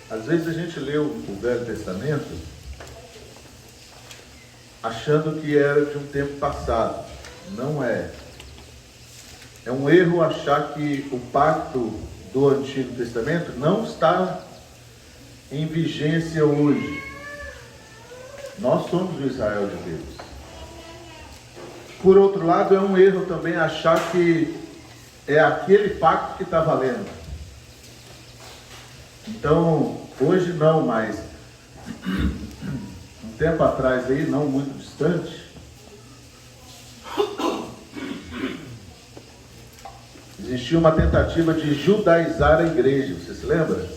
Às vezes a gente lê o Velho Testamento achando que era de um tempo passado. Não é. É um erro achar que o pacto do Antigo Testamento não está em vigência hoje. Nós somos o Israel de Deus. Por outro lado, é um erro também achar que é aquele pacto que está valendo. Então, hoje não, mas um tempo atrás aí, não muito distante, existia uma tentativa de judaizar a igreja, você se lembra?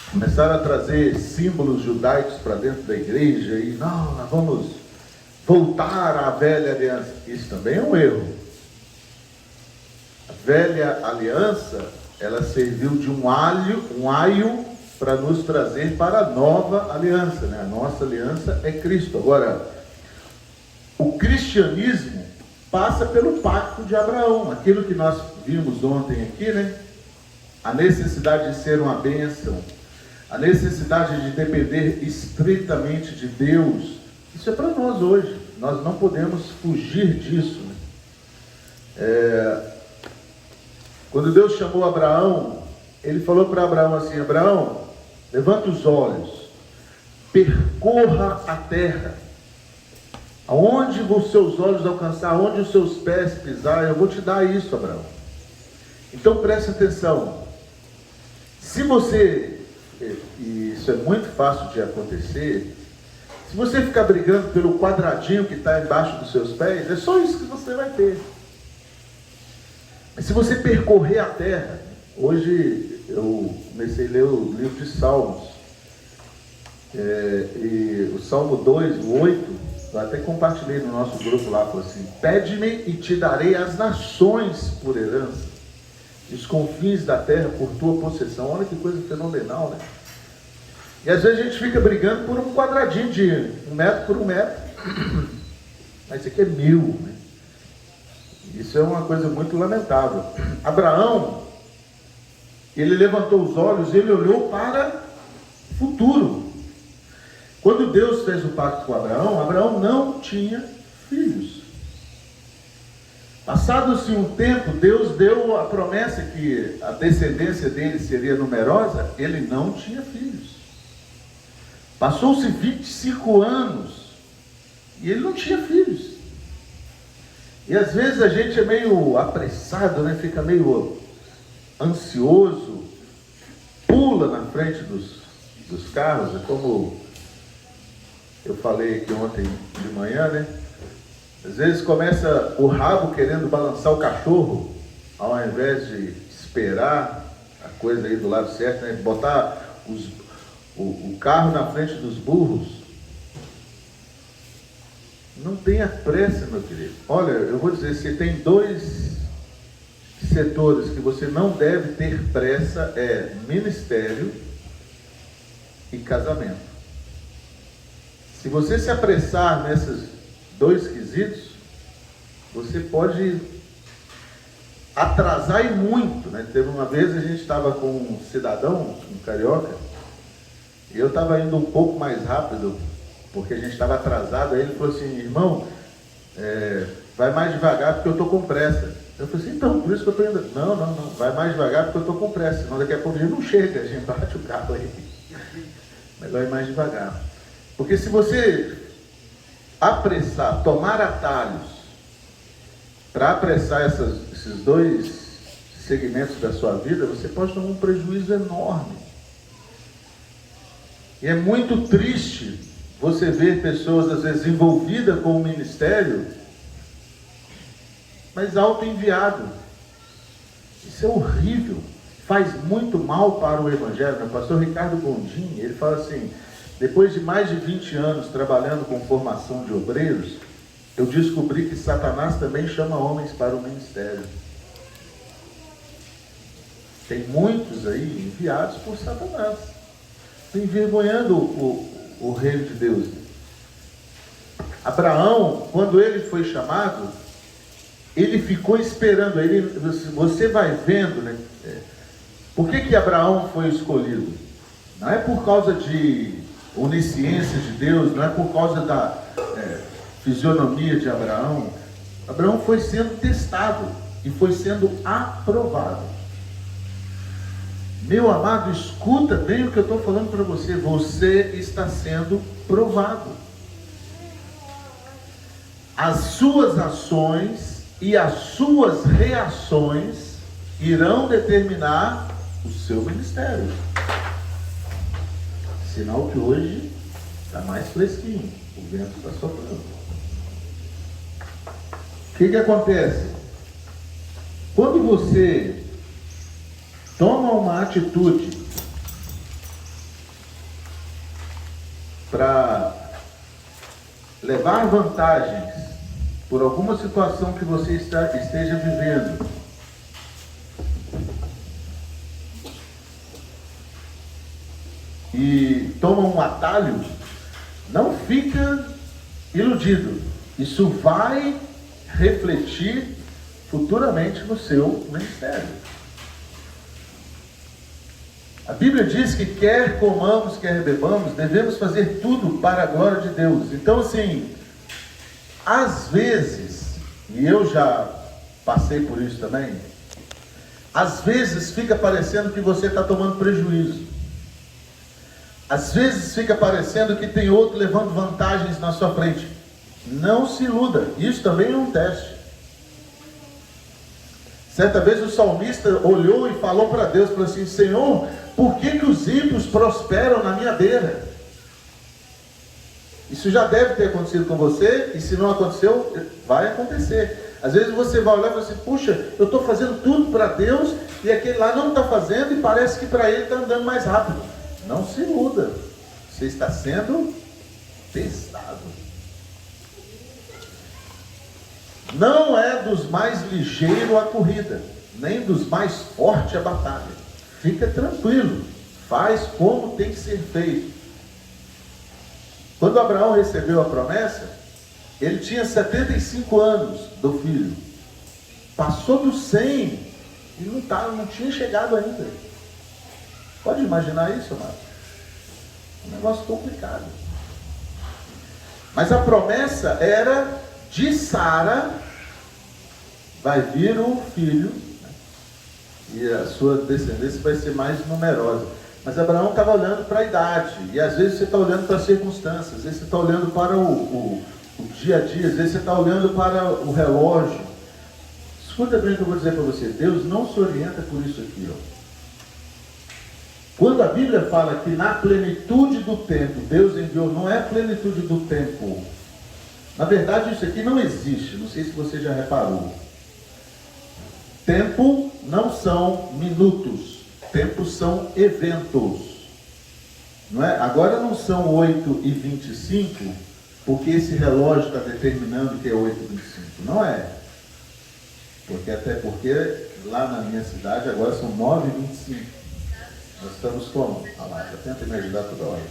Começaram a trazer símbolos judaicos para dentro da igreja e não, nós vamos voltar à velha aliança. Isso também é um erro. A velha aliança, ela serviu de um aio para nos trazer para a nova aliança, né? A nossa aliança é Cristo. Agora, o cristianismo passa pelo pacto de Abraão, aquilo que nós vimos ontem aqui, né? A necessidade de ser uma bênção, a necessidade de depender estritamente de Deus. Isso é para nós hoje, nós não podemos fugir disso, né? Quando Deus chamou Abraão, Ele falou para Abraão assim: Abraão, levanta os olhos, percorra a terra, aonde os seus olhos alcançar, aonde os seus pés pisar, eu vou te dar isso, Abraão. Então preste atenção, se você, e isso é muito fácil de acontecer, se você ficar brigando pelo quadradinho que está embaixo dos seus pés, é só isso que você vai ter. Mas se você percorrer a terra, hoje eu comecei a ler o livro de Salmos, e o Salmo 2, o 8, eu até compartilhei no nosso grupo lá, falou assim: pede-me e te darei as nações por herança, e os confins da terra por tua possessão. Olha que coisa fenomenal, né? E às vezes a gente fica brigando por um quadradinho de 1 metro por 1 metro, mas isso aqui é 1000, né? Isso é uma coisa muito lamentável. Abraão, ele levantou os olhos, ele olhou para o futuro. Quando Deus fez o pacto com Abraão, Abraão não tinha filhos. Passado-se um tempo, Deus deu a promessa que a descendência dele seria numerosa, ele não tinha filhos. Passou-se 25 anos e ele não tinha filhos. E às vezes a gente é meio apressado, né? Fica meio ansioso, pula na frente dos carros, é como eu falei aqui ontem de manhã, né? Às vezes começa o rabo querendo balançar o cachorro, ao invés de esperar a coisa aí do lado certo, né? Botar o carro na frente dos burros. Não tenha pressa, meu querido. Olha, eu vou dizer, se tem 2 setores que você não deve ter pressa, é ministério e casamento. Se você se apressar nesses 2 quesitos, você pode atrasar e muito, né? Teve uma vez, a gente estava com um cidadão, um carioca, e eu estava indo um pouco mais rápido, porque a gente estava atrasado. Aí ele falou assim: irmão, vai mais devagar porque eu estou com pressa. Eu falei assim: então, por isso que eu estou indo. Não, vai mais devagar porque eu estou com pressa, senão daqui a pouco a gente não chega, a gente bate o carro aí. Melhor ir mais devagar. Porque se você apressar, tomar atalhos para apressar esses 2 segmentos da sua vida, você pode tomar um prejuízo enorme. E é muito triste você ver pessoas, às vezes, envolvidas com o ministério, mas auto-enviado. Isso é horrível. Faz muito mal para o evangelho. O pastor Ricardo Gondim, ele fala assim: depois de mais de 20 anos trabalhando com formação de obreiros, eu descobri que Satanás também chama homens para o ministério. Tem muitos aí enviados por Satanás, envergonhando o reino de Deus. Abraão, quando ele foi chamado, ele ficou esperando. Você vai vendo, né? Por que Abraão foi escolhido? Não é por causa de onisciência de Deus, não é por causa da fisionomia de Abraão. Abraão foi sendo testado e foi sendo aprovado. Meu amado, escuta bem o que eu estou falando para você. Você está sendo provado. As suas ações e as suas reações irão determinar o seu ministério. Sinal que hoje está mais fresquinho, o vento está soprando. O que acontece? Quando você toma uma atitude para levar vantagens por alguma situação que você esteja vivendo, e toma um atalho, não fica iludido. Isso vai refletir futuramente no seu ministério. A Bíblia diz que quer comamos, quer bebamos, devemos fazer tudo para a glória de Deus. Então, assim, às vezes, e eu já passei por isso também, às vezes fica parecendo que você está tomando prejuízo. Às vezes fica parecendo que tem outro levando vantagens na sua frente. Não se iluda, isso também é um teste. Certa vez o salmista olhou e falou para Deus, falou assim: Senhor, por que os ímpios prosperam na minha beira? Isso já deve ter acontecido com você, e se não aconteceu, vai acontecer. Às vezes você vai olhar e fala assim: puxa, eu estou fazendo tudo para Deus, e aquele lá não está fazendo, e parece que para ele está andando mais rápido. Não se iluda, você está sendo testado. Não é dos mais ligeiros a corrida, nem dos mais fortes a batalha. Fica tranquilo, faz como tem que ser feito. Quando Abraão recebeu a promessa, ele tinha 75 anos do filho. Passou dos 100 e não tinha chegado ainda. Pode imaginar isso, amado? Um negócio complicado. Mas a promessa era de Sara, vai vir um filho, né? E a sua descendência vai ser mais numerosa. Mas Abraão estava olhando para a idade, e às vezes você está olhando para as circunstâncias, às vezes você está olhando para o dia a dia, às vezes você está olhando para o relógio. Escuta bem o que eu vou dizer para você: Deus não se orienta por isso aqui, ó. Quando a Bíblia fala que na plenitude do tempo Deus enviou, não é a plenitude do tempo. Na verdade isso aqui não existe, não sei se você já reparou. Tempo não são minutos, tempo são eventos. Não é? Agora não são 8h25, porque esse relógio está determinando que é 8h25. Não é. Até porque lá na minha cidade agora são 9h25. Nós estamos como? Ah lá, tenta me ajudar toda hora.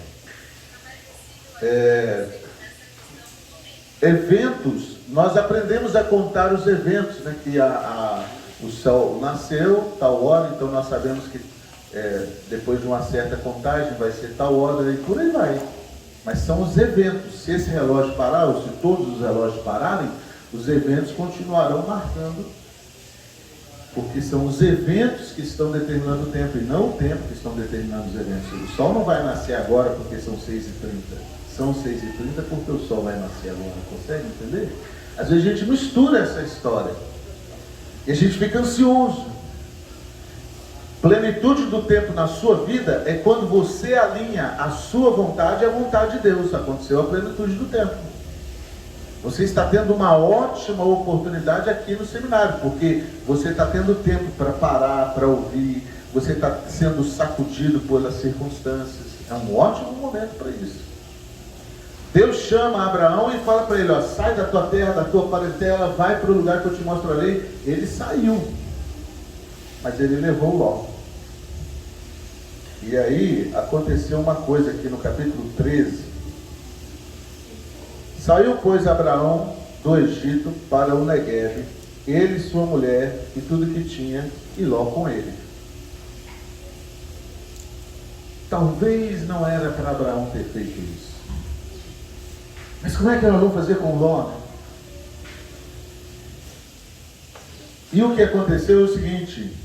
Eventos, nós aprendemos a contar os eventos, né? Que o sol nasceu tal hora, então nós sabemos que depois de uma certa contagem vai ser tal hora e por aí vai. Mas são os eventos. Se esse relógio parar, ou se todos os relógios pararem, os eventos continuarão marcando, porque são os eventos que estão determinando o tempo, e não o tempo que estão determinando os eventos. O sol não vai nascer agora porque são 6h30. São 6h30 porque o sol vai nascer agora. Consegue entender? Às vezes a gente mistura essa história e a gente fica ansioso. Plenitude do tempo na sua vida é quando você alinha a sua vontade à vontade de Deus. Aconteceu a plenitude do tempo. Você está tendo uma ótima oportunidade aqui no seminário, porque você está tendo tempo para parar, para ouvir, você está sendo sacudido pelas circunstâncias. É um ótimo momento para isso. Deus chama Abraão e fala para ele: ó, sai da tua terra, da tua parentela, vai para o lugar que eu te mostrarei. Ele saiu, mas ele levou Ló. E aí aconteceu uma coisa aqui no capítulo 13. Saiu, pois, Abraão do Egito para o Negueve, ele, sua mulher e tudo que tinha, e Ló com ele. talvez não era para Abraão ter feito isso. Mas como é que nós vamos fazer com Ló? E o que aconteceu é o seguinte: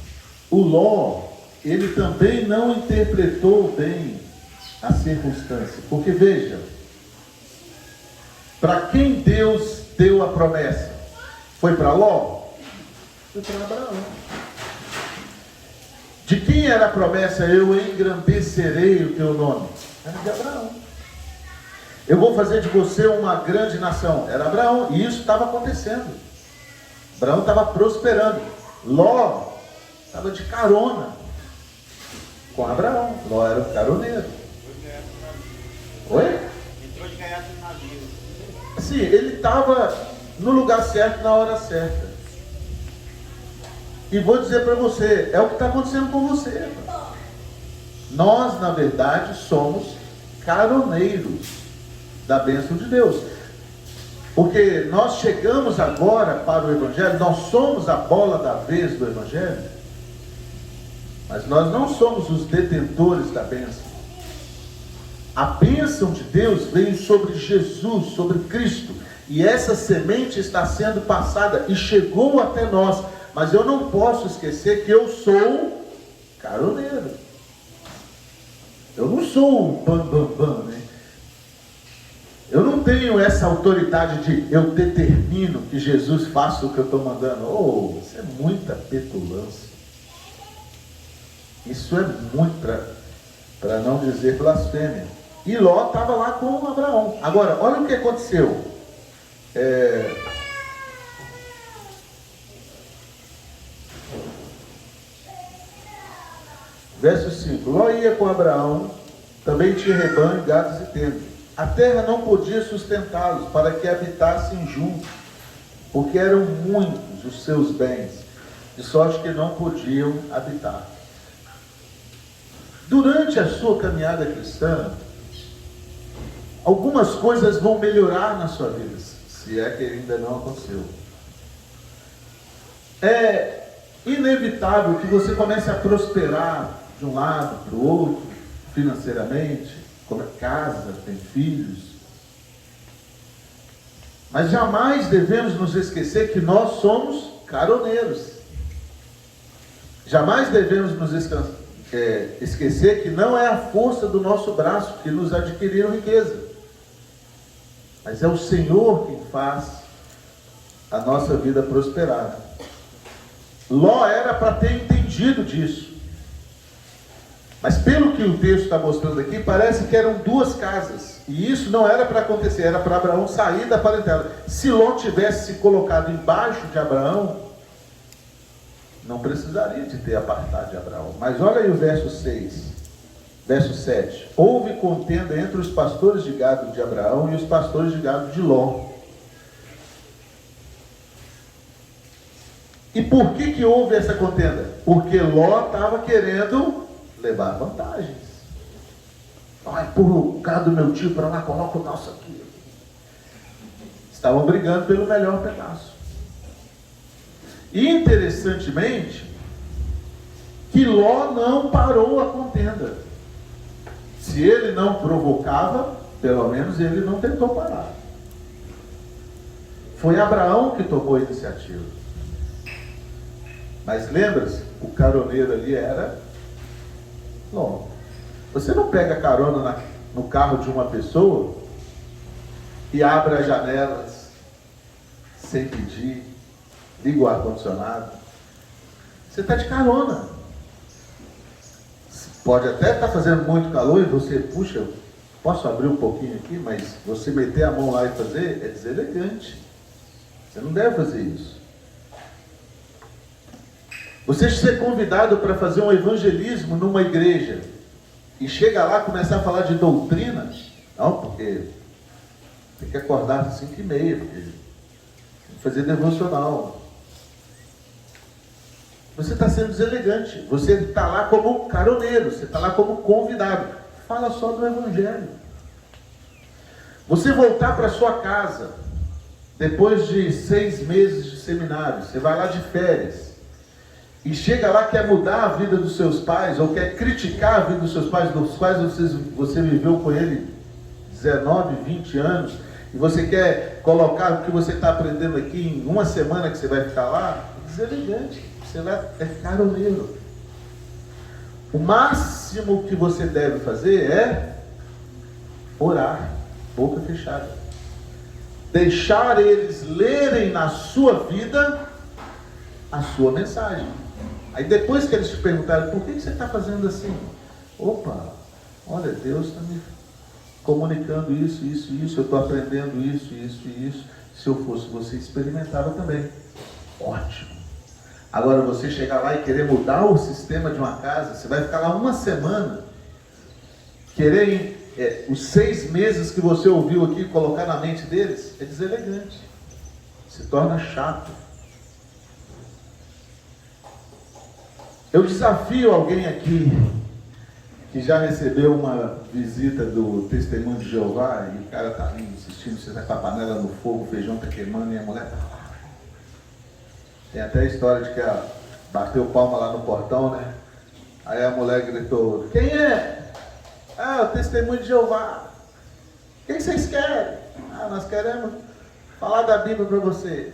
o Ló, ele também não interpretou bem a circunstância. Porque veja, para quem Deus deu a promessa? Foi para Ló? Foi para Abraão. De quem era a promessa? Eu engrandecerei o teu nome. Era de Abraão. Eu vou fazer de você uma grande nação. Era Abraão. E isso estava acontecendo. Abraão estava prosperando. Ló estava de carona com Abraão. Ló era o caroneiro. Oi? Entrou de gaiato no navio. Sim, ele estava no lugar certo, na hora certa. E vou dizer para você, é o que está acontecendo com você. Nós, na verdade, somos caroneiros da bênção de Deus. Porque nós chegamos agora para o Evangelho, nós somos a bola da vez do Evangelho, mas nós não somos os detentores da bênção. A bênção de Deus veio sobre Jesus, sobre Cristo, e essa semente está sendo passada e chegou até nós. Mas eu não posso esquecer que eu sou caroneiro. Eu não sou um bam, né? Eu não tenho essa autoridade de eu determino que Jesus faça o que eu estou mandando. Oh, isso é muita petulância. Isso é muito, para não dizer blasfêmia. E Ló estava lá com Abraão. Agora, olha o que aconteceu. Verso 5. Ló ia com Abraão, também tinha rebanho, gados e tendas. A terra não podia sustentá-los para que habitassem juntos, porque eram muitos os seus bens, de sorte que não podiam habitar. Durante a sua caminhada cristã, algumas coisas vão melhorar na sua vida, se é que ainda não aconteceu. É inevitável que você comece a prosperar de um lado para o outro, financeiramente, como casa, tem filhos. Mas jamais devemos nos esquecer que nós somos caroneiros. Jamais devemos nos esquecer que não é a força do nosso braço que nos adquiriram riqueza, mas é o Senhor quem faz a nossa vida prosperar. Ló era para ter entendido disso. Mas pelo que o texto está mostrando aqui, parece que eram duas casas. E isso não era para acontecer, era para Abraão sair da parentela. Se Ló tivesse se colocado embaixo de Abraão, não precisaria de ter apartado de Abraão. Mas olha aí o verso 6, verso 7. Houve contenda entre os pastores de gado de Abraão e os pastores de gado de Ló. E por que houve essa contenda? Porque Ló estava querendo levar vantagens. Empurra o gado do meu tio para lá, coloca o nosso aqui. Estavam brigando pelo melhor pedaço. E interessantemente, que Ló não parou a contenda. Se ele não provocava, pelo menos ele não tentou parar. Foi Abraão que tomou a iniciativa. Mas lembra-se, o caroneiro ali era Ló. Você não pega carona no carro de uma pessoa e abre as janelas sem pedir, liga o ar-condicionado. Você está de carona. Pode até estar fazendo muito calor e você, puxa, posso abrir um pouquinho aqui, mas você meter a mão lá e fazer é deselegante. Você não deve fazer isso. Você ser convidado para fazer um evangelismo numa igreja e chega lá e começar a falar de doutrina, não, porque tem que acordar às 5h30, porque tem que fazer devocional. Você está sendo deselegante. Você está lá como caroneiro, você está lá como convidado. Fala só do evangelho. Você voltar para sua casa depois de 6 meses de seminário, você vai lá de férias. e chega lá, quer mudar a vida dos seus pais, ou quer criticar a vida dos seus pais, dos quais você viveu com ele 19, 20 anos, e você quer colocar o que você está aprendendo aqui em uma semana que você vai ficar lá, é deselegante, você é caroneiro. O máximo que você deve fazer é orar, boca fechada. Deixar eles lerem na sua vida a sua mensagem. Aí depois que eles te perguntarem, por que você está fazendo assim? Opa, olha, Deus está me comunicando isso, eu estou aprendendo isso. Se eu fosse você, experimentava também. Ótimo. Agora você chegar lá e querer mudar o sistema de uma casa, você vai ficar lá uma semana, querer os 6 meses que você ouviu aqui colocar na mente deles, é deselegante, se torna chato. Eu desafio alguém aqui que já recebeu uma visita do Testemunho de Jeová, e o cara está ali insistindo, você vai com a panela no fogo, o feijão está queimando e a mulher está lá. Tem até a história de que bateu palma lá no portão, né? Aí a mulher gritou, quem é? Ah, o Testemunho de Jeová. O que vocês querem? Ah, nós queremos falar da Bíblia para você.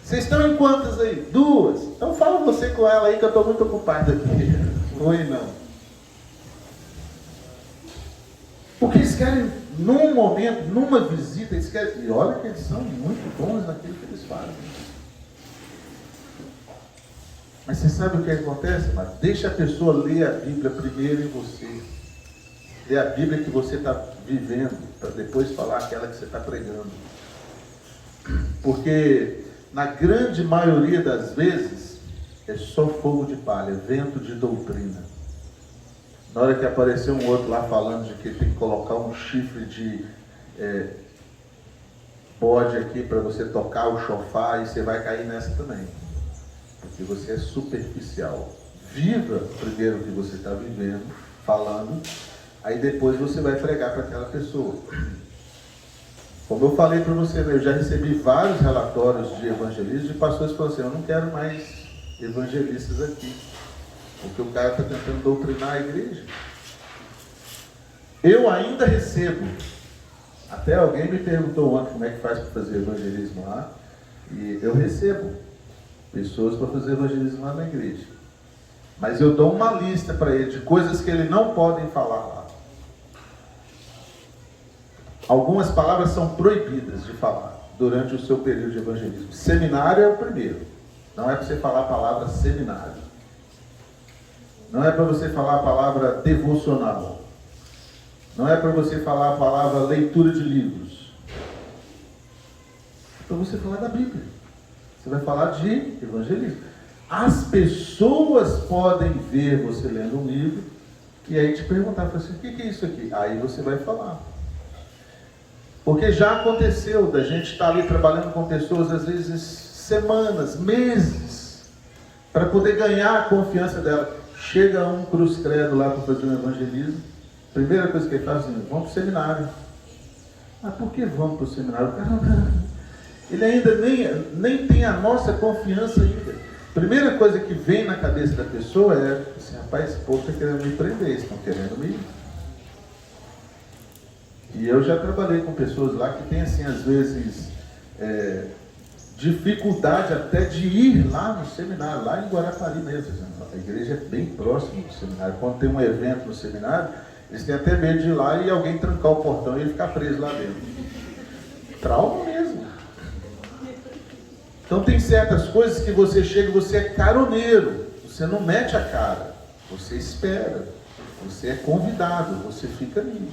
Vocês estão em quantas aí? 2. Então fala você com ela aí que eu estou muito ocupado aqui. Oi, não. Porque eles querem, num momento, numa visita, eles querem... E olha que eles são muito bons naquilo que eles fazem. Mas você sabe o que acontece, mas deixa a pessoa ler a Bíblia primeiro em você. Ler a Bíblia que você está vivendo, para depois falar aquela que você está pregando. Porque, na grande maioria das vezes, é só fogo de palha, vento de doutrina. Na hora que apareceu um outro lá falando de que tem que colocar um chifre de bode aqui para você tocar o chofar, e você vai cair nessa também. Porque você é superficial. Viva primeiro o que você está vivendo, falando, aí depois você vai pregar para aquela pessoa. Como eu falei para você, eu já recebi vários relatórios de evangelistas de pastores que falaram assim, eu não quero mais evangelistas aqui, porque o cara está tentando doutrinar a igreja. Eu ainda recebo, até alguém me perguntou ontem como é que faz para fazer evangelismo lá, e eu recebo pessoas para fazer evangelismo lá na igreja. Mas eu dou uma lista para ele de coisas que ele não podem falar lá. Algumas palavras são proibidas de falar durante o seu período de evangelismo. Seminário é o primeiro. Não é para você falar a palavra seminário. Não é para você falar a palavra devocional. Não é para você falar a palavra leitura de livros. É para você falar da Bíblia. Você vai falar de evangelismo. As pessoas podem ver você lendo um livro e aí te perguntar, assim, o que é isso aqui? Aí você vai falar. Porque já aconteceu da gente estar ali trabalhando com pessoas, às vezes semanas, meses, para poder ganhar a confiança dela. Chega um cruz credo lá para fazer um evangelismo, primeira coisa que ele faz é assim, vamos para o seminário. Ah, por que vamos para o seminário? Ele ainda nem tem a nossa confiança ainda. Primeira coisa que vem na cabeça da pessoa é assim, rapaz, esse povo está querendo me prender, eles estão querendo me... E eu já trabalhei com pessoas lá que tem, assim, às vezes, dificuldade até de ir lá no seminário, lá em Guarapari mesmo. A igreja é bem próxima do seminário. Quando tem um evento no seminário, eles têm até medo de ir lá e alguém trancar o portão e ele ficar preso lá dentro. Trauma mesmo. Então tem certas coisas que você chega e você é caroneiro. Você não mete a cara. Você espera. Você é convidado. Você fica ali.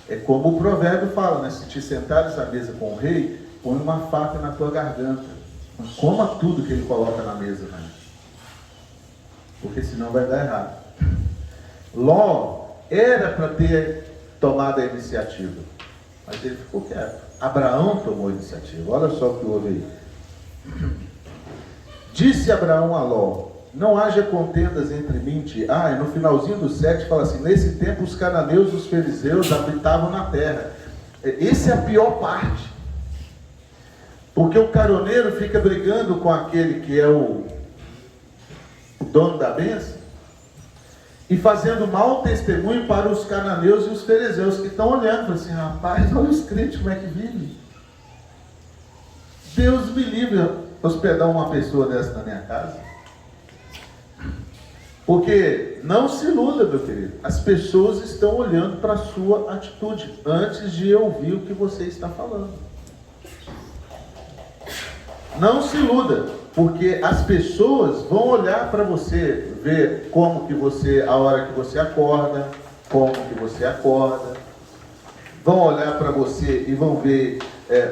É como o provérbio fala, né? Se te sentares à mesa com o rei, põe uma faca na tua garganta. Coma tudo que ele coloca na mesa, né? Porque senão vai dar errado. Ló era para ter tomado a iniciativa, mas ele ficou quieto. Abraão tomou a iniciativa. Olha só o que houve aí. Disse Abraão a Ló, não haja contendas entre mim e ti. E no finalzinho do 7 fala assim, nesse tempo os cananeus e os fariseus habitavam na terra. Essa é a pior parte. Porque o caroneiro fica brigando com aquele que é o o dono da bênção, e fazendo mau testemunho para os cananeus e os fariseus, que estão olhando, falando assim, rapaz, olha os crentes como é que vivem. Deus me livre hospedar uma pessoa dessa na minha casa. Porque não se iluda, meu querido, as pessoas estão olhando para a sua atitude antes de ouvir o que você está falando. Não se iluda, porque as pessoas vão olhar para você, ver como que você, a hora que você acorda, como que você acorda, vão olhar para você e vão ver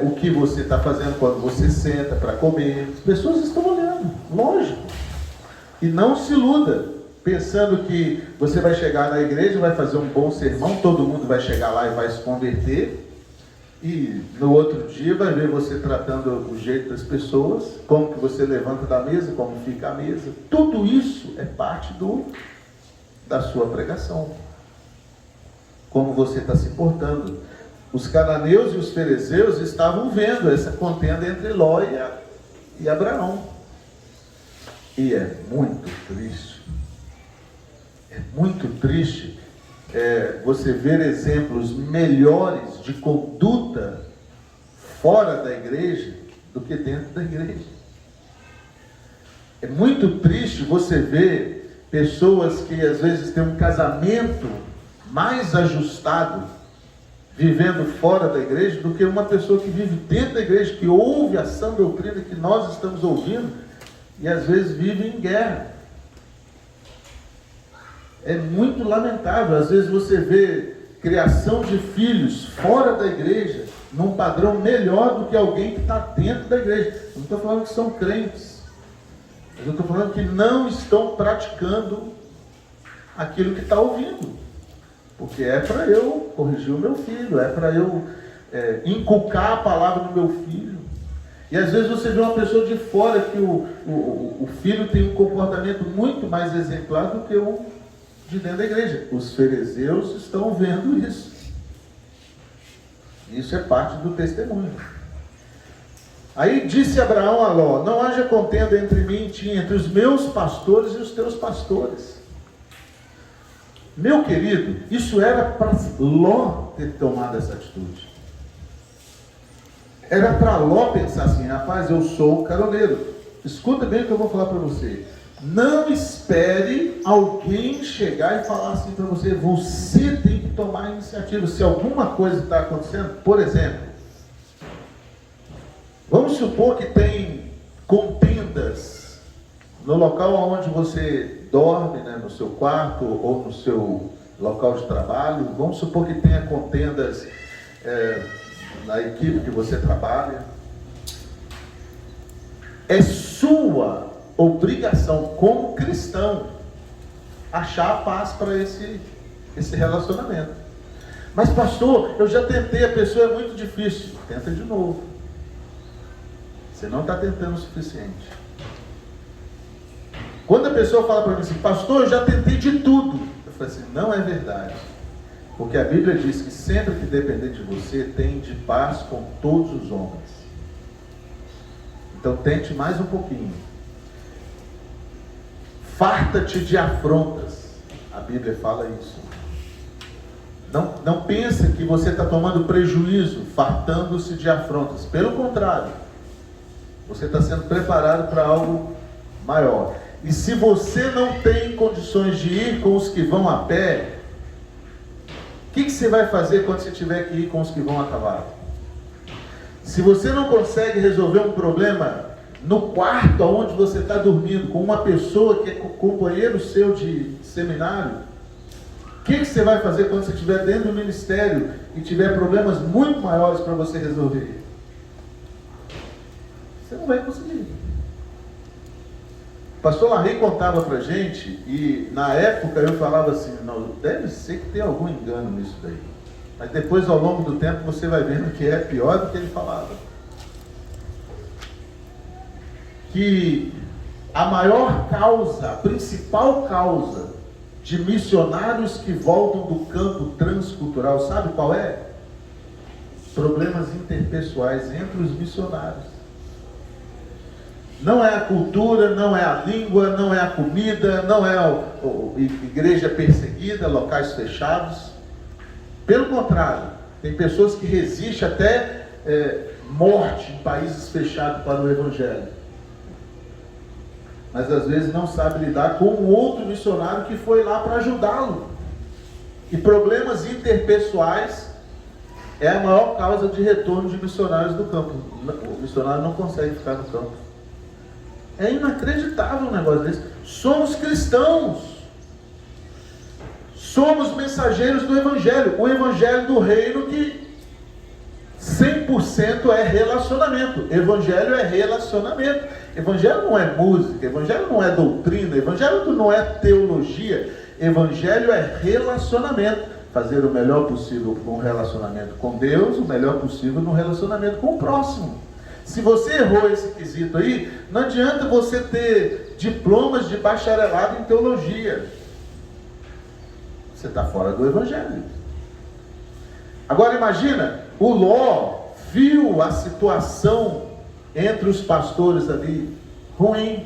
o que você está fazendo quando você senta para comer. As pessoas estão olhando, lógico. E não se iluda, pensando que você vai chegar na igreja, vai fazer um bom sermão, todo mundo vai chegar lá e vai se converter, e no outro dia vai ver você tratando o jeito das pessoas, como que você levanta da mesa, como fica a mesa. Tudo isso é parte da sua pregação. Como você está se portando. Os cananeus e os fariseus estavam vendo essa contenda entre Ló e Abraão. E é muito triste você ver exemplos melhores de conduta fora da igreja do que dentro da igreja. É muito triste você ver pessoas que às vezes têm um casamento mais ajustado vivendo fora da igreja do que uma pessoa que vive dentro da igreja, que ouve a sã doutrina que nós estamos ouvindo e às vezes vive em guerra. É muito lamentável. Às vezes você vê criação de filhos fora da igreja num padrão melhor do que alguém que está dentro da igreja. Eu não estou falando que são crentes, mas eu estou falando que não estão praticando aquilo que está ouvindo. Porque é para eu corrigir o meu filho, é para eu inculcar a palavra no meu filho. E às vezes você vê uma pessoa de fora que o filho tem um comportamento muito mais exemplar do que o de dentro da igreja. Os fariseus estão vendo isso. Isso é parte do testemunho. Aí disse Abraão a Ló: não haja contenda entre mim e ti, entre os meus pastores e os teus pastores. Meu querido, isso era para Ló ter tomado essa atitude. Era para Ló pensar assim: rapaz, eu sou o caroneiro. Escuta bem o que eu vou falar para você. Não espere alguém chegar e falar assim para você. Você tem que tomar a iniciativa. Se alguma coisa está acontecendo, por exemplo, vamos supor que tem contendas no local onde você dorme, né, no seu quarto ou no seu local de trabalho. Vamos supor que tenha contendas na equipe que você trabalha. É sua obrigação como cristão achar a paz para esse relacionamento. Mas pastor, eu já tentei, a pessoa é muito difícil. Tenta de novo. Você não está tentando o suficiente. Quando a pessoa fala para mim assim: pastor, eu já tentei de tudo, eu falo assim: não é verdade. Porque a Bíblia diz que sempre que depender de você, tem de paz com todos os homens. Então tente mais um pouquinho. Farta-te de afrontas. A Bíblia fala isso. Não pensa que você está tomando prejuízo fartando-se de afrontas. Pelo contrário, você está sendo preparado para algo maior. E se você não tem condições de ir com os que vão a pé, o que você vai fazer quando você tiver que ir com os que vão a cavalo? Se você não consegue resolver um problema no quarto onde você está dormindo, com uma pessoa que é companheiro seu de seminário, o que você vai fazer quando você estiver dentro do ministério e tiver problemas muito maiores para você resolver? Você não vai conseguir. O pastor Larry contava para a gente, e na época eu falava assim: não, deve ser que tem algum engano nisso daí. Mas depois, ao longo do tempo, você vai vendo que é pior do que ele falava. Que a maior causa, a principal causa de missionários que voltam do campo transcultural, sabe qual é? Problemas interpessoais entre os missionários. Não é a cultura, não é a língua, não é a comida, não é a igreja perseguida, locais fechados. Pelo contrário, tem pessoas que resistem até morte em países fechados para o Evangelho. Mas às vezes não sabe lidar com um outro missionário que foi lá para ajudá-lo. E problemas interpessoais é a maior causa de retorno de missionários do campo. O missionário não consegue ficar no campo. É inacreditável um negócio desse. Somos cristãos. Somos mensageiros do Evangelho. O Evangelho do Reino que 100% é relacionamento. Evangelho é relacionamento. Evangelho não é música. Evangelho não é doutrina. Evangelho não é teologia. Evangelho é relacionamento. Fazer o melhor possível com o relacionamento com Deus, o melhor possível no relacionamento com o próximo. Se você errou esse quesito aí, não adianta você ter diplomas de bacharelado em teologia. Você está fora do Evangelho. Agora imagina, o Ló viu a situação entre os pastores ali ruim.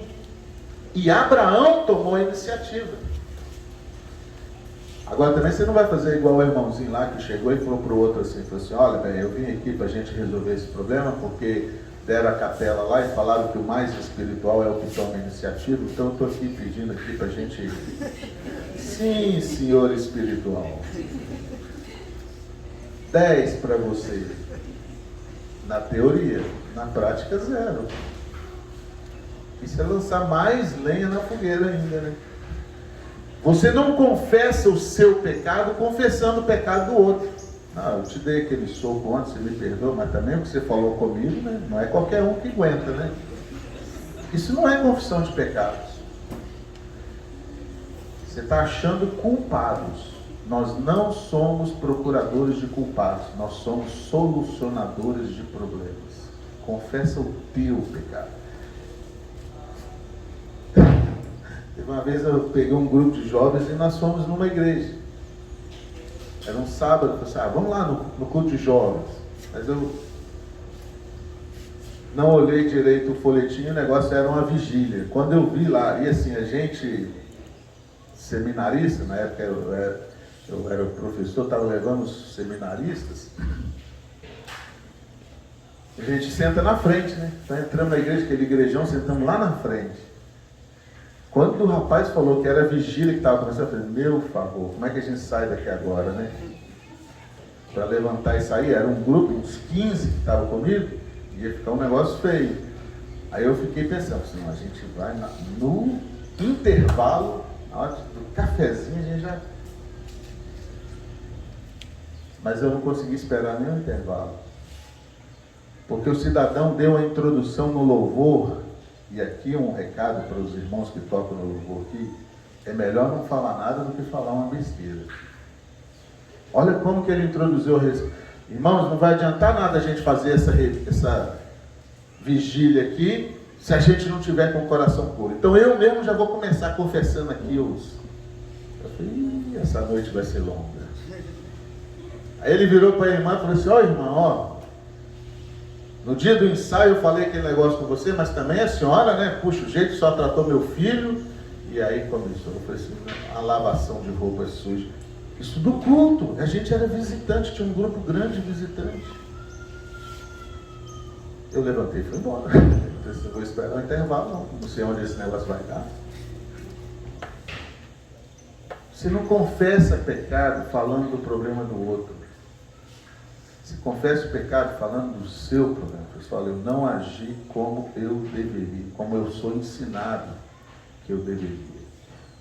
E Abraão tomou a iniciativa. Agora também você não vai fazer igual o irmãozinho lá que chegou e falou para o outro assim, falou assim, olha bem, eu vim aqui para a gente resolver esse problema porque deram a capela lá e falaram que o mais espiritual é o que toma a iniciativa, então eu estou aqui pedindo aqui para a gente... Sim, senhor espiritual. 10 para você. Na teoria, na prática 0. Isso é lançar mais lenha na fogueira ainda, né? Você não confessa o seu pecado confessando o pecado do outro. Eu te dei aquele soco ontem, você me perdoa, mas também o que você falou comigo, né? Não é qualquer um que aguenta, né? Isso não é confissão de pecados. Você está achando culpados. Nós não somos procuradores de culpados, nós somos solucionadores de problemas. Confessa o teu pecado. Uma vez eu peguei um grupo de jovens e nós fomos numa igreja. Era um sábado, eu falei assim, vamos lá no culto de jovens. Mas eu não olhei direito o folhetinho, o negócio era uma vigília. Quando eu vi lá, e assim, a gente, seminarista, na época eu era professor, estava levando os seminaristas, a gente senta na frente, né? Então entramos na igreja, aquele igrejão, sentamos lá na frente. Quando o rapaz falou que era a vigília que estava começando, eu falei, meu favor, como é que a gente sai daqui agora, né? Para levantar e sair, era um grupo, uns 15 que estavam comigo, ia ficar um negócio feio. Aí eu fiquei pensando, assim, a gente vai no intervalo, na hora do cafezinho, a gente já... Mas eu não consegui esperar nem o intervalo. Porque o cidadão deu a introdução no louvor. E aqui um recado para os irmãos que tocam no louvor aqui, é melhor não falar nada do que falar uma besteira. Olha como que ele introduziu. Irmãos, não vai adiantar nada a gente fazer essa vigília aqui, se a gente não tiver com o coração puro. Então eu mesmo já vou começar confessando aqui Eu falei, essa noite vai ser longa. Aí ele virou para a irmã e falou assim, irmã, no dia do ensaio eu falei aquele negócio com você, mas também a senhora, né? Puxa, o jeito só tratou meu filho. E aí começou, eu falei assim, a lavação de roupas sujas. Isso do culto. A gente era visitante, tinha um grupo grande de visitantes. Eu levantei e fui embora. Eu falei, vou esperar o intervalo, não sei onde esse negócio vai dar. Você não confessa pecado falando do problema do outro. Você confessa o pecado falando do seu problema. Você fala, eu não agi como eu deveria, como eu sou ensinado que eu deveria.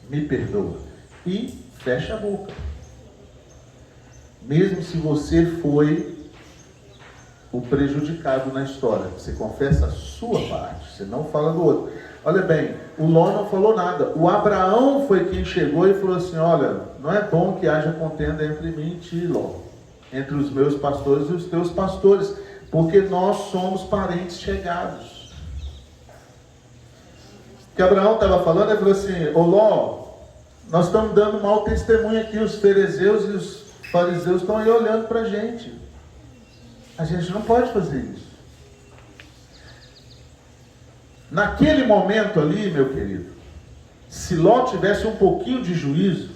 Me perdoa. E fecha a boca. Mesmo se você foi o prejudicado na história, você confessa a sua parte, você não fala do outro. Olha bem, o Ló não falou nada. O Abraão foi quem chegou e falou assim, olha, não é bom que haja contenda entre mim e ti, Ló. Entre os meus pastores e os teus pastores, porque nós somos parentes chegados. O que Abraão estava falando, ele falou assim, Ló, nós estamos dando mau testemunho aqui, os fariseus e os fariseus estão aí olhando para a gente. A gente não pode fazer isso. Naquele momento ali, meu querido, se Ló tivesse um pouquinho de juízo,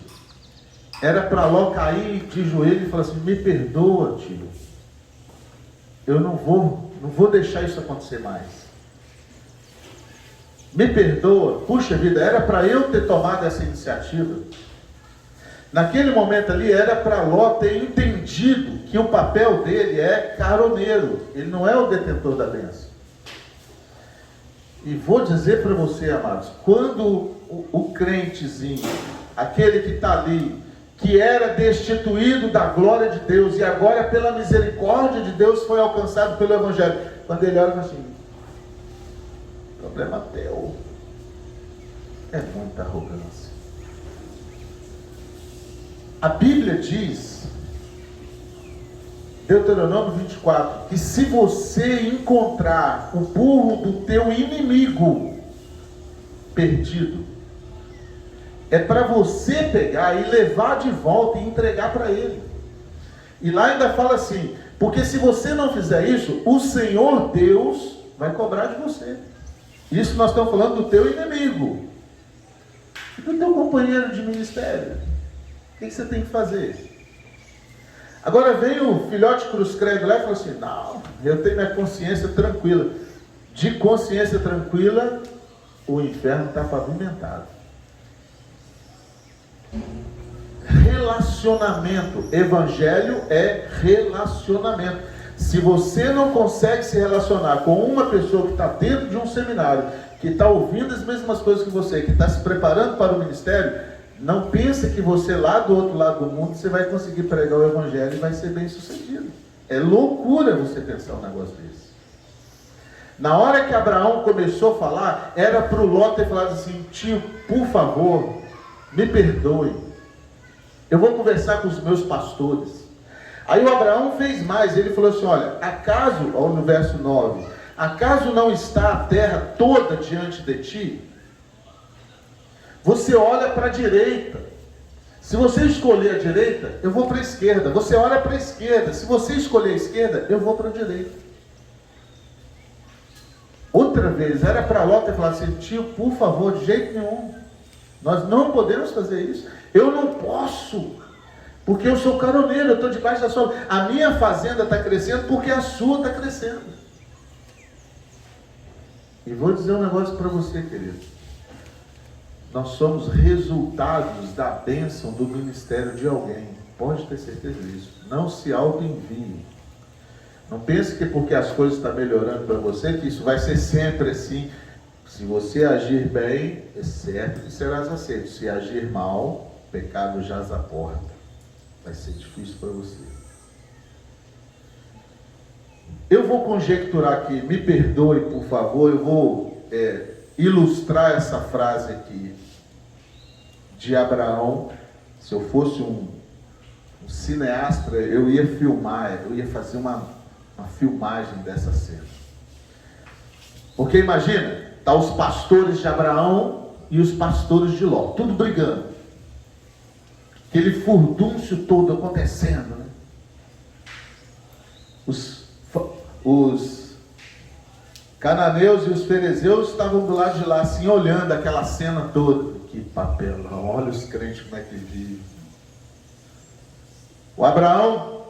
era para Ló cair de joelho e falar assim: me perdoa, tio, eu não vou deixar isso acontecer mais. Me perdoa, puxa vida, era para eu ter tomado essa iniciativa. Naquele momento ali, era para Ló ter entendido que o papel dele é caroneiro, ele não é o detentor da bênção. E vou dizer para você, amados, quando o crentezinho, aquele que está ali, que era destituído da glória de Deus, e agora pela misericórdia de Deus foi alcançado pelo Evangelho, quando ele olha e fala assim: problema teu, é muita arrogância. A Bíblia diz, Deuteronômio 24, que se você encontrar o burro do teu inimigo perdido, é para você pegar e levar de volta e entregar para ele. E lá ainda fala assim: porque se você não fizer isso, o Senhor Deus vai cobrar de você. Isso nós estamos falando do teu inimigo e do teu companheiro de ministério. O que você tem que fazer? Agora vem o filhote cruz credo lá e fala assim: não, eu tenho minha consciência tranquila. De consciência tranquila, o inferno está pavimentado. Relacionamento. Evangelho é relacionamento. Se você não consegue se relacionar com uma pessoa que está dentro de um seminário, que está ouvindo as mesmas coisas que você, que está se preparando para o ministério, não pense que você lá do outro lado do mundo, você vai conseguir pregar o Evangelho e vai ser bem sucedido. É loucura você pensar um negócio desse. Na hora que Abraão começou a falar, era para o Ló ter falado assim: tio, por favor, me perdoe, eu vou conversar com os meus pastores. Aí o Abraão fez mais, ele falou assim: olha, acaso, no verso 9, acaso não está a terra toda diante de ti? Você olha para a direita. Se você escolher a direita, eu vou para a esquerda. Você olha para a esquerda. Se você escolher a esquerda, eu vou para a direita. Outra vez, era para Ló ter falado assim: tio, por favor, de jeito nenhum, nós não podemos fazer isso. Eu não posso, porque eu sou caroneiro, eu estou debaixo da sua. A minha fazenda está crescendo porque a sua está crescendo. E vou dizer um negócio para você, querido. Nós somos resultados da bênção do ministério de alguém. Pode ter certeza disso. Não se auto-envie. Não pense que porque as coisas estão melhorando para você, que isso vai ser sempre assim. Se você agir bem, é certo que serás aceito. Se agir mal, o pecado jaz à porta. Vai ser difícil para você. Eu vou conjecturar aqui, me perdoe por favor, eu vou ilustrar essa frase aqui de Abraão. Se eu fosse um cineasta, eu ia filmar, eu ia fazer uma filmagem dessa cena. Porque imagina, tá os pastores de Abraão e os pastores de Ló, tudo brigando. Aquele furdúncio todo acontecendo, né? Os cananeus e os ferezeus estavam do lado de lá, assim, olhando aquela cena toda. Que papelão, olha os crentes como é que vivem. O Abraão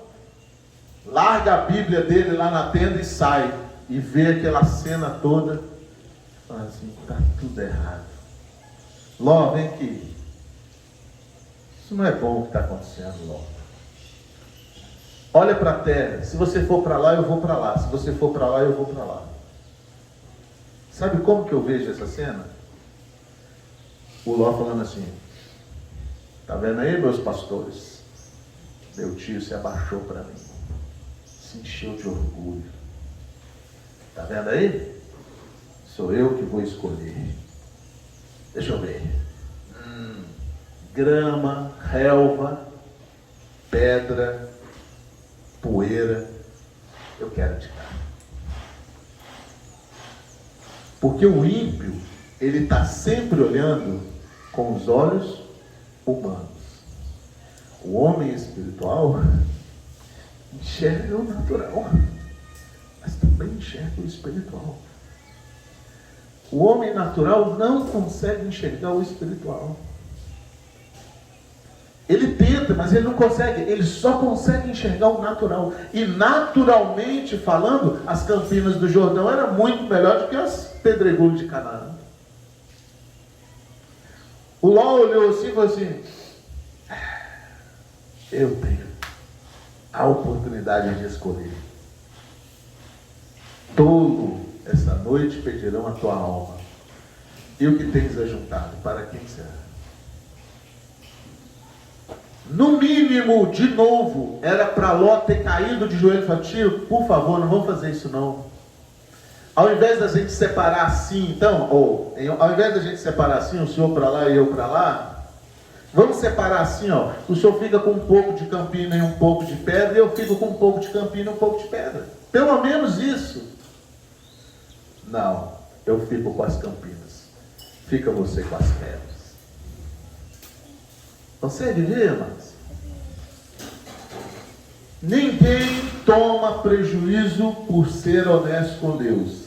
larga a Bíblia dele lá na tenda e sai. E vê aquela cena toda. Fala assim: está tudo errado. Ló, vem aqui. Isso não é bom o que está acontecendo, Ló. Olha para a terra. Se você for para lá, eu vou para lá. Se você for para lá, eu vou para lá. Sabe como que eu vejo essa cena? O Ló falando assim: tá vendo aí, meus pastores? Meu tio se abaixou para mim. Se encheu de orgulho. Tá vendo aí? Sou eu que vou escolher. Deixa eu ver. Grama, relva, pedra, poeira. Eu quero te dar. Porque o ímpio, ele está sempre olhando com os olhos humanos. O homem espiritual enxerga o natural, mas também enxerga o espiritual. O homem natural não consegue enxergar o espiritual. Ele tenta, mas ele não consegue. Ele só consegue enxergar o natural. E naturalmente falando, as Campinas do Jordão eram muito melhores do que as Pedregulhos de Canaã. O Ló olhou assim e falou assim: eu tenho a oportunidade de escolher. Tolo, essa noite pedirão a tua alma. E o que tens ajuntado, para quem será? No mínimo, de novo, era para Ló ter caído de joelho e falar: tio, por favor, não vamos fazer isso não. Ao invés da gente separar assim, então, ao invés da gente separar assim, o senhor para lá e eu para lá, vamos separar assim, ó. O senhor fica com um pouco de campina e um pouco de pedra, e eu fico com um pouco de campina e um pouco de pedra. Pelo menos isso. Não, eu fico com as campinas. Fica você com as pedras. Consegue ver, irmãos? Ninguém toma prejuízo por ser honesto com Deus.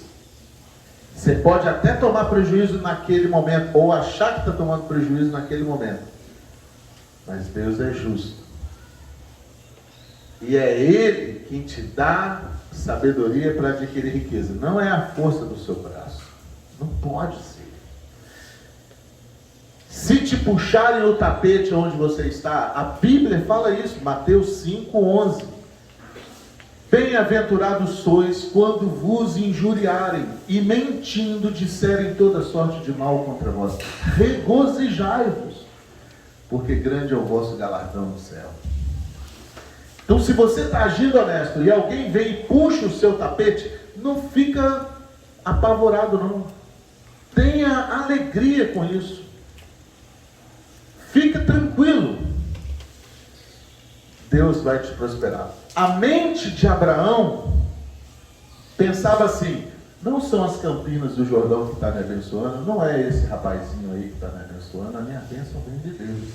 Você pode até tomar prejuízo naquele momento, ou achar que está tomando prejuízo naquele momento. Mas Deus é justo. E é Ele quem te dá sabedoria para adquirir riqueza. Não é a força do seu braço. Não pode ser. Se te puxarem o tapete onde você está, a Bíblia fala isso, Mateus 5:11. Bem-aventurados sois quando vos injuriarem e mentindo disserem toda sorte de mal contra vós. Regozijai-vos, porque grande é o vosso galardão no céu. Então, se você está agindo honesto e alguém vem e puxa o seu tapete, não fica apavorado não. Tenha alegria com isso. Fica tranquilo. Deus vai te prosperar. A mente de Abraão pensava assim: não são as Campinas do Jordão que está me abençoando, não é esse rapazinho aí que está me abençoando, a minha bênção vem de Deus.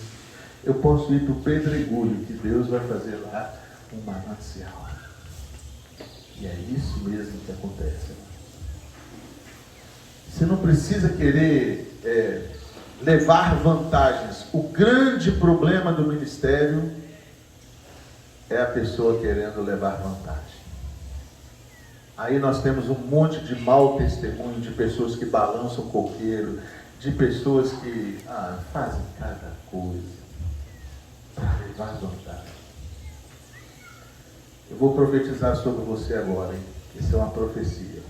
Eu posso ir para o Pedregulho, que Deus vai fazer lá um manancial. E é isso mesmo que acontece. Você não precisa querer levar vantagens. O grande problema do ministério é a pessoa querendo levar vantagem. Aí nós temos um monte de mau testemunho, de pessoas que balançam o coqueiro, de pessoas que fazem cada coisa para levar vantagem. Eu vou profetizar sobre você agora, hein? Isso é uma profecia.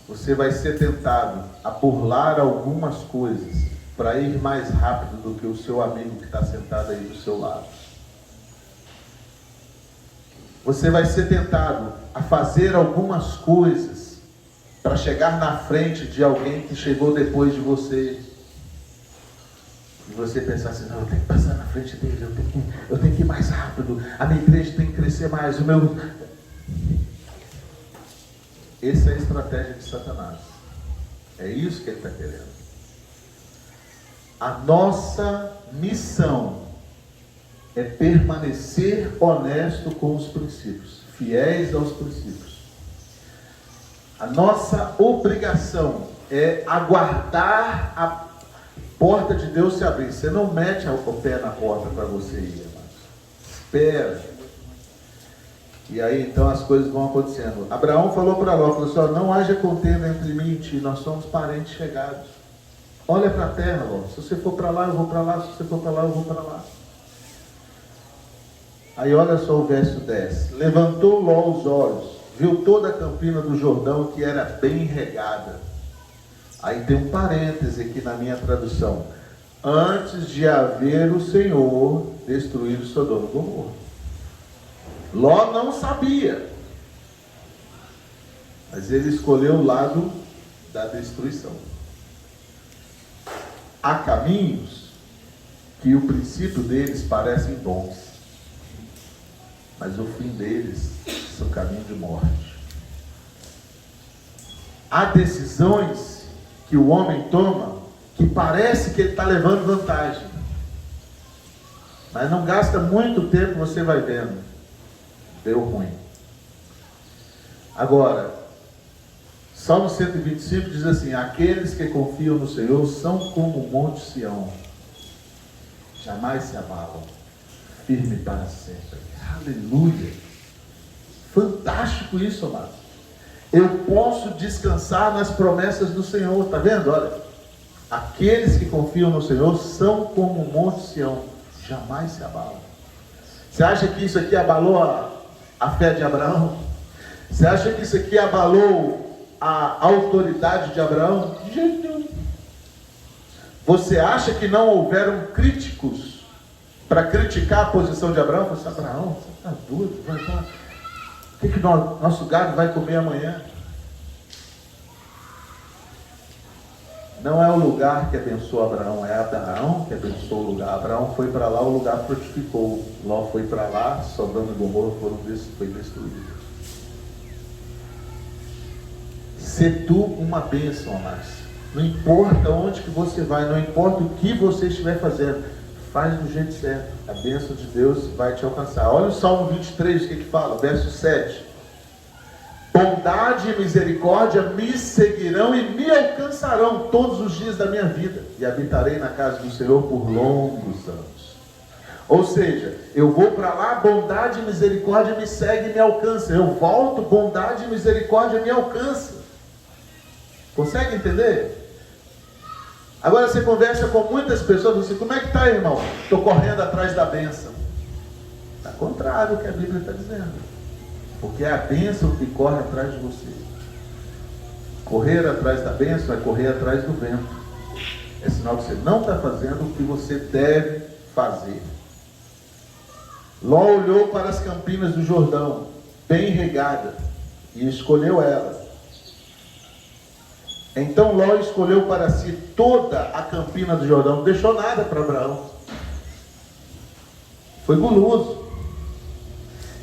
Você vai ser tentado a burlar algumas coisas para ir mais rápido do que o seu amigo que está sentado aí do seu lado. Você vai ser tentado a fazer algumas coisas para chegar na frente de alguém que chegou depois de você. E você pensar assim: não, eu tenho que passar na frente dele, eu tenho que ir mais rápido, a minha igreja tem que crescer mais, Essa é a estratégia de Satanás. É isso que ele está querendo. A nossa missão é permanecer honesto com os princípios, fiéis aos princípios. A nossa obrigação é aguardar a porta de Deus se abrir. Você não mete o pé na porta para você ir, irmão. Espera. E aí então as coisas vão acontecendo. Abraão falou para Ló, falou assim: não haja contenda entre mim e ti, nós somos parentes chegados. Olha para a terra, Ló. Se você for para lá, eu vou para lá. Se você for para lá, eu vou para lá. Aí olha só o verso 10. Levantou Ló os olhos, viu toda a campina do Jordão, que era bem regada. Aí tem um parêntese aqui na minha tradução: antes de haver o Senhor destruído Sodoma e Gomorra. Ló não sabia, mas ele escolheu o lado da destruição. Há caminhos que o princípio deles parecem bons, mas o fim deles são caminho de morte. Há decisões que o homem toma que parece que ele está levando vantagem, mas não gasta muito tempo, você vai vendo, deu ruim. Agora, Salmo 125 diz assim: aqueles que confiam no Senhor são como o monte Sião, jamais se abalam, firme para sempre. Aleluia! Fantástico isso, amado. Eu posso descansar nas promessas do Senhor, está vendo? Olha, aqueles que confiam no Senhor são como o monte Sião, jamais se abalam. Você acha que isso aqui abalou a fé de Abraão? Você acha que isso aqui abalou a autoridade de Abraão? De jeito nenhum. Você acha que não houveram críticos para criticar a posição de Abraão? Você, Abraão, você está doido? O que nosso gado vai comer amanhã? Não é o lugar que abençoou Abraão, é Abraão que abençoou o lugar. Abraão foi para lá, o lugar frutificou. Ló foi para lá, Sodoma e Gomorra foi destruído. Se tu uma bênção, amados. Não importa onde que você vai, não importa o que você estiver fazendo, faz do jeito certo. A bênção de Deus vai te alcançar. Olha o Salmo 23, o que fala? Verso 7. Bondade e misericórdia me seguirão e me alcançarão todos os dias da minha vida, e habitarei na casa do Senhor por longos anos. Ou seja, eu vou para lá, bondade e misericórdia me seguem e me alcançam. Eu volto, bondade e misericórdia me alcançam. Consegue entender? Agora você conversa com muitas pessoas, você, como é que está, irmão? Estou correndo atrás da bênção. Está contrário ao que a Bíblia está dizendo. Porque é a bênção que corre atrás de você. Correr atrás da bênção é correr atrás do vento. É sinal que você não está fazendo o que você deve fazer. Ló olhou para as campinas do Jordão, bem regada, e escolheu ela. Então Ló escolheu para si toda a campina do Jordão, não deixou nada para Abraão. Foi guloso.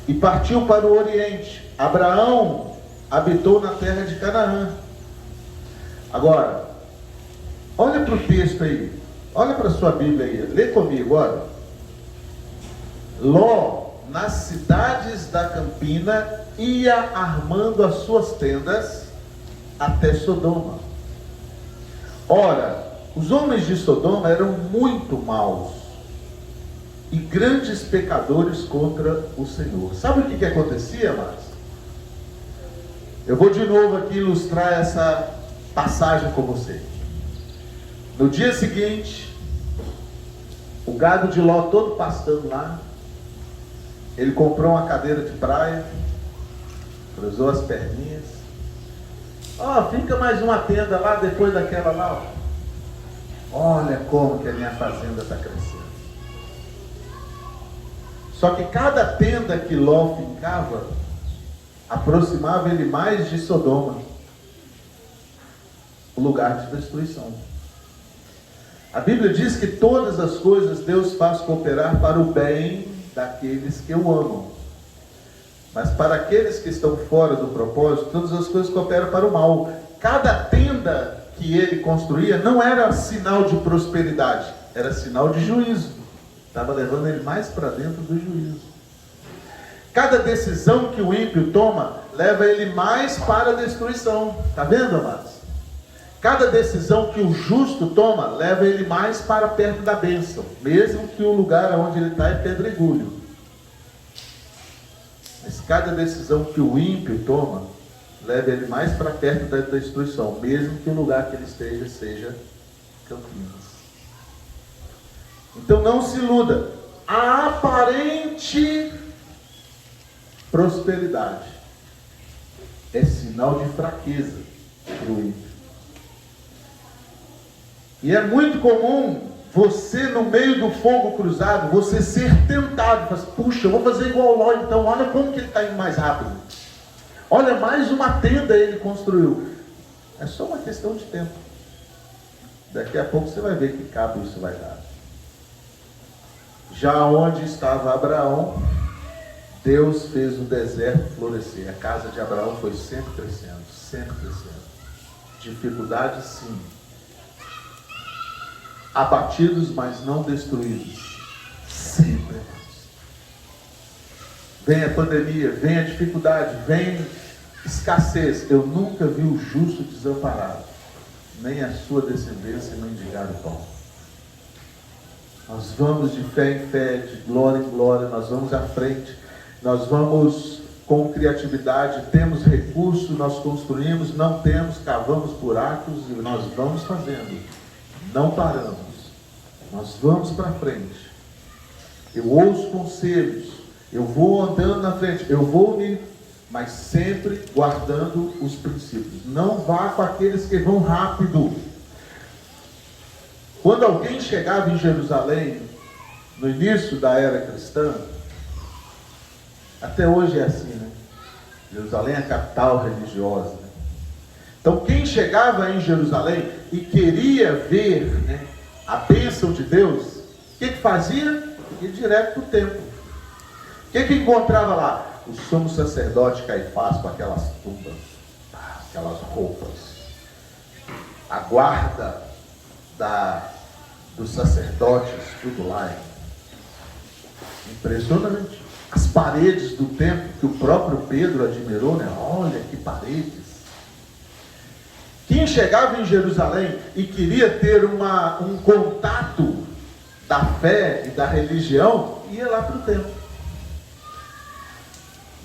E partiu para o Oriente. Abraão habitou na terra de Canaã. Agora, olha para o texto aí. Olha para a sua Bíblia aí. Lê comigo, olha. Ló, nas cidades da campina, ia armando as suas tendas até Sodoma. Ora, os homens de Sodoma eram muito maus e grandes pecadores contra o Senhor. Sabe o que acontecia, amados? Eu vou de novo aqui ilustrar essa passagem com você. No dia seguinte, o gado de Ló todo pastando lá, ele comprou uma cadeira de praia, cruzou as perninhas. Fica mais uma tenda lá depois daquela lá. Olha como que a minha fazenda está crescendo. Só que cada tenda que Ló ficava, aproximava ele mais de Sodoma, o lugar de destruição. A Bíblia diz que todas as coisas Deus faz cooperar para o bem daqueles que o amam. Mas para aqueles que estão fora do propósito, todas as coisas cooperam para o mal. Cada tenda que ele construía não era sinal de prosperidade, era sinal de juízo. Estava levando ele mais para dentro do juízo. Cada decisão que o ímpio toma, leva ele mais para a destruição. Está vendo, amados? Cada decisão que o justo toma, leva ele mais para perto da bênção. Mesmo que o lugar onde ele está é pedregulho. Mas cada decisão que o ímpio toma, leva ele mais para perto da destruição. Mesmo que o lugar que ele esteja seja campinas. Então não se iluda. A aparente prosperidade é sinal de fraqueza para o ímpio. E é muito comum você, no meio do fogo cruzado, você ser tentado. Puxa, eu vou fazer igual o Ló então. Olha como que ele está indo mais rápido. Olha, mais uma tenda ele construiu. É só uma questão de tempo. Daqui a pouco você vai ver que cabo isso vai dar. Já onde estava Abraão, Deus fez o deserto florescer. A casa de Abraão foi sempre crescendo, sempre crescendo. Dificuldades, sim. Abatidos, mas não destruídos. Sempre. Vem a pandemia, vem a dificuldade, vem escassez. Eu nunca vi o justo desamparado, nem a sua descendência mendigar o pão. Nós vamos de fé em fé, de glória em glória, nós vamos à frente, nós vamos com criatividade, temos recursos, nós construímos, não temos, cavamos buracos e nós vamos fazendo, não paramos, nós vamos para frente. Eu ouço conselhos, eu vou andando na frente, eu vou me, mas sempre guardando os princípios. Não vá com aqueles que vão rápido. Quando alguém chegava em Jerusalém, no início da era cristã, até hoje é assim, né? Jerusalém é a capital religiosa, né? Então quem chegava em Jerusalém e queria ver, né, a bênção de Deus, o que fazia? Ia direto para o templo. O que encontrava lá? O sumo sacerdote Caifás com aquelas tumbas, aquelas roupas, a guarda dos sacerdotes, tudo lá. Impressionante. As paredes do templo que o próprio Pedro admirou, né? Olha que paredes. Quem chegava em Jerusalém e queria ter um contato da fé e da religião, ia lá para o templo.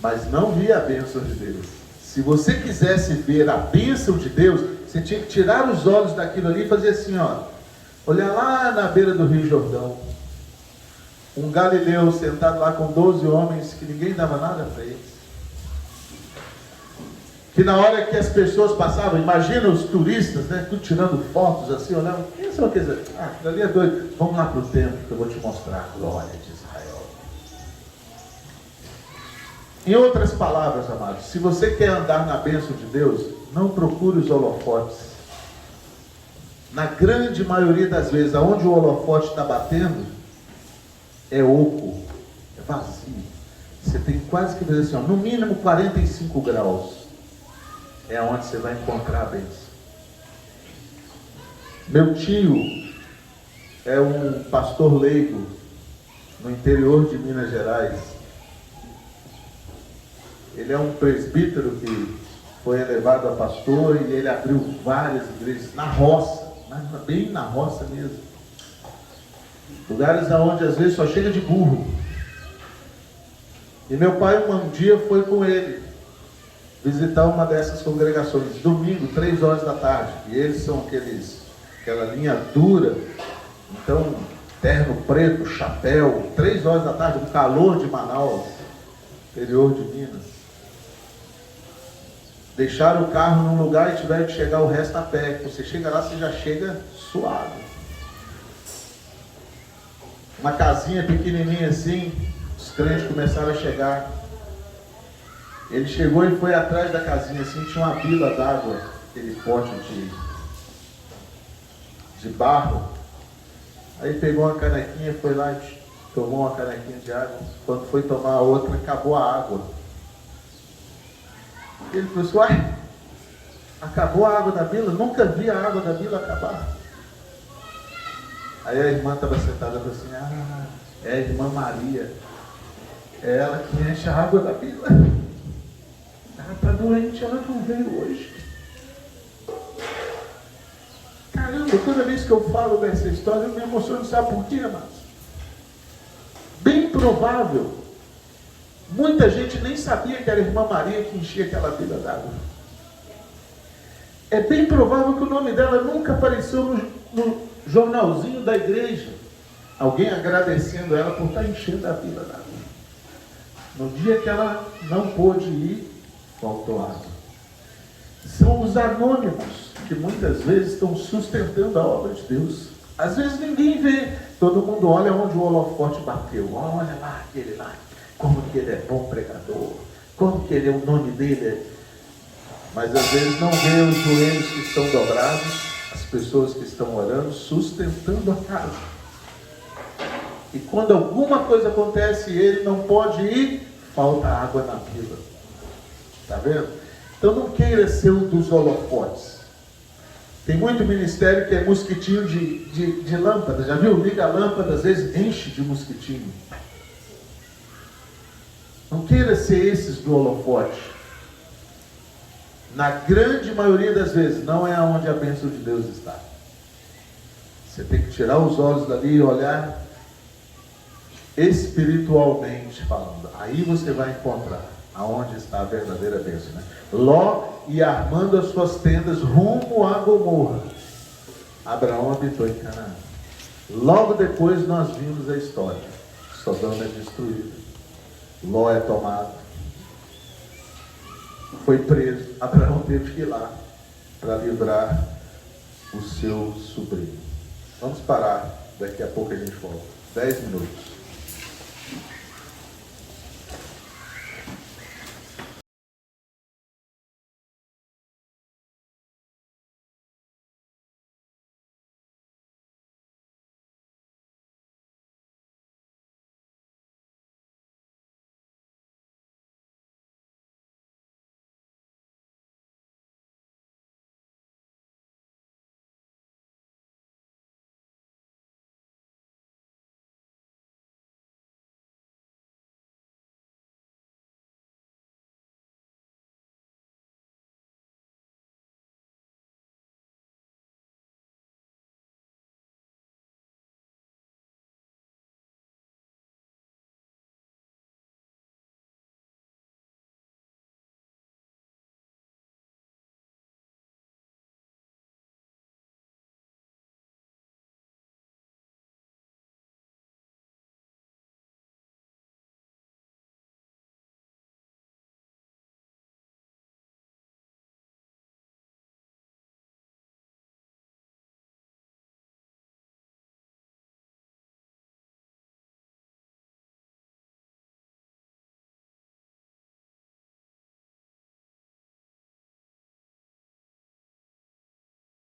Mas não via a bênção de Deus. Se você quisesse ver a bênção de Deus, você tinha que tirar os olhos daquilo ali e fazer assim, ó. Olhar lá na beira do Rio Jordão. Um galileu sentado lá com 12 homens que ninguém dava nada para eles. Que na hora que as pessoas passavam, imagina os turistas, né, tudo tirando fotos assim, olhando, quem são aqueles? Aquilo ali é doido. Vamos lá para o templo que eu vou te mostrar a glória de Israel. Em outras palavras, amados, se você quer andar na bênção de Deus, não procure os holofotes. Na grande maioria das vezes, aonde o holofote está batendo, é oco, é vazio. Você tem quase que fazer assim, ó, no mínimo 45 graus. É onde você vai encontrar a bênção. Meu tio é um pastor leigo no interior de Minas Gerais. Ele é um presbítero que foi elevado a pastor e ele abriu várias igrejas na roça, bem na roça mesmo. Lugares onde às vezes só chega de burro. E meu pai um dia foi com ele visitar uma dessas congregações, domingo, 3 horas da tarde. E eles são aquela linha dura, então terno preto, chapéu, 3 horas da tarde, no calor de Manaus, interior de Minas. Deixaram o carro num lugar e tiveram que chegar o resto a pé. Você chega lá, você já chega suado. Uma casinha pequenininha assim, os crentes começaram a chegar. Ele chegou e foi atrás da casinha assim, tinha uma bila d'água, aquele pote de barro. Aí pegou uma canequinha, foi lá e tomou uma canequinha de água. Quando foi tomar a outra, acabou a água. Ele falou assim, uai, acabou a água da bila? Nunca vi a água da bila acabar. Aí a irmã estava sentada e falou assim, é a irmã Maria. É ela que enche a água da bila. Ela está doente, ela não veio hoje. Caramba, toda vez que eu falo dessa história, eu me emociono, sabe por quê, amados? Bem provável. Muita gente nem sabia que era a irmã Maria que enchia aquela bila d'água. É bem provável que o nome dela nunca apareceu no jornalzinho da igreja. Alguém agradecendo ela por estar enchendo a bila d'água. No dia que ela não pôde ir, faltou água. São os anônimos que muitas vezes estão sustentando a obra de Deus. Às vezes ninguém vê. Todo mundo olha onde o holofote bateu. Olha lá, aquele lá. Como que ele é bom pregador. Como que ele é, o nome dele. Mas às vezes não vê os joelhos que estão dobrados, as pessoas que estão orando, sustentando a casa. E quando alguma coisa acontece e ele não pode ir, falta água na bila. Está vendo? Então não queira ser um dos holofotes. Tem muito ministério que é mosquitinho de lâmpada. Já viu? Liga a lâmpada, às vezes enche de mosquitinho. Não queira ser esses do holofote. na grande maioria das vezes, não é onde a bênção de Deus está. Você tem que tirar os olhos dali e olhar espiritualmente falando. Aí você vai encontrar aonde está a verdadeira bênção, né? Ló ia armando as suas tendas rumo a Gomorra. Abraão habitou em Canaã. Logo depois nós vimos a história. Sodoma é destruída. Ló é tomado. Foi preso. Abraão teve que ir lá para livrar o seu sobrinho. Vamos parar. Daqui a pouco a gente volta. 10 minutos.